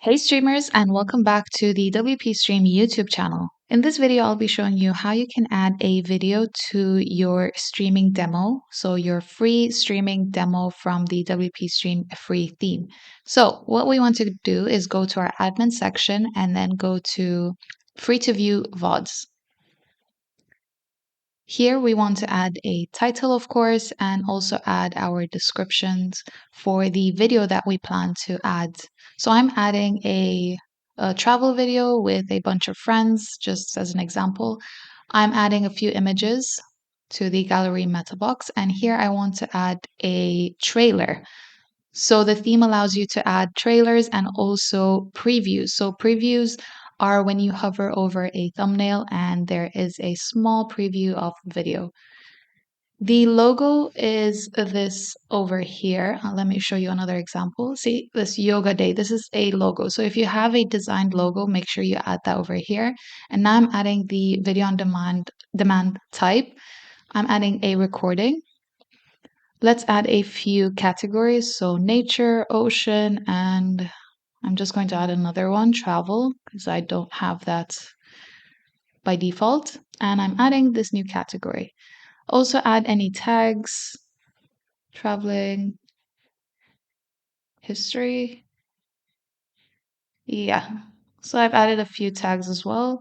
Hey streamers, and welcome back to the WpStream YouTube channel. In this video, I'll be showing you how you can add a video to your streaming demo, so your free streaming demo from the WpStream free theme. So what we want to do is go to our admin section and then go to free to view VODs. Here we want to add a title, of course, and also add our descriptions for the video that we plan to add. So I'm adding a travel video with a bunch of friends, just as an example. I'm adding a few images to the gallery meta box, and here I want to add a trailer. So the theme allows you to add trailers and also previews. So previews are when you hover over a thumbnail and there is a small preview of video. The logo is this over here. Let me show you another example. See this yoga day. This is a logo. So if you have a designed logo, make sure you add that over here. And now I'm adding the video on demand type. I'm adding a recording. Let's add a few categories. So nature, ocean, and I'm just going to add another one, travel, because I don't have that by default. And I'm adding this new category. Also add any tags, traveling, history. Yeah. So I've added a few tags as well.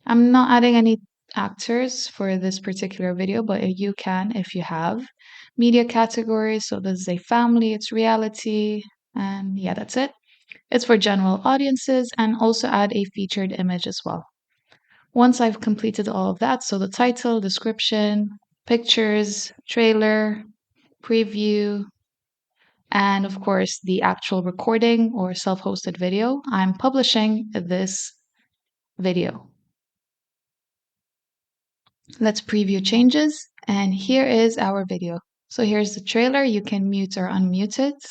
I'm not adding any actors for this particular video, but you can if you have. Media categories. So this is a family, it's reality, and yeah, that's it. It's for general audiences, and also add a featured image as well. Once I've completed all of that, so the title, description, pictures, trailer, preview, and of course the actual recording or self-hosted video, I'm publishing this video. Let's preview changes, and here is our video. So here's the trailer. You can mute or unmute it.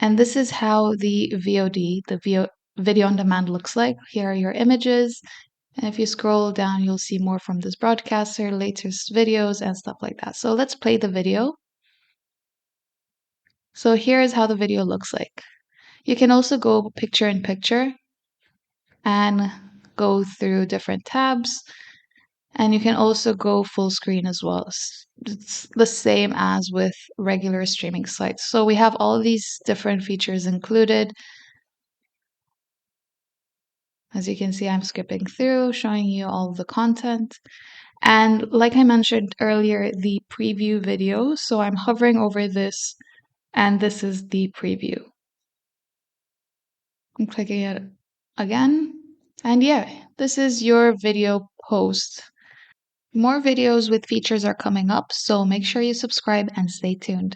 And this is how the VOD, the video on demand, looks like. Here are your images. And if you scroll down, you'll see more from this broadcaster, latest videos, and stuff like that. So let's play the video. So here is how the video looks like. You can also go picture in picture and go through different tabs. And you can also go full screen as well. It's the same as with regular streaming sites. So we have all these different features included. As you can see, I'm skipping through, showing you all of the content. And like I mentioned earlier, the preview video. So I'm hovering over this, and this is the preview. I'm clicking it again. And yeah, this is your video post. More videos with features are coming up, so make sure you subscribe and stay tuned.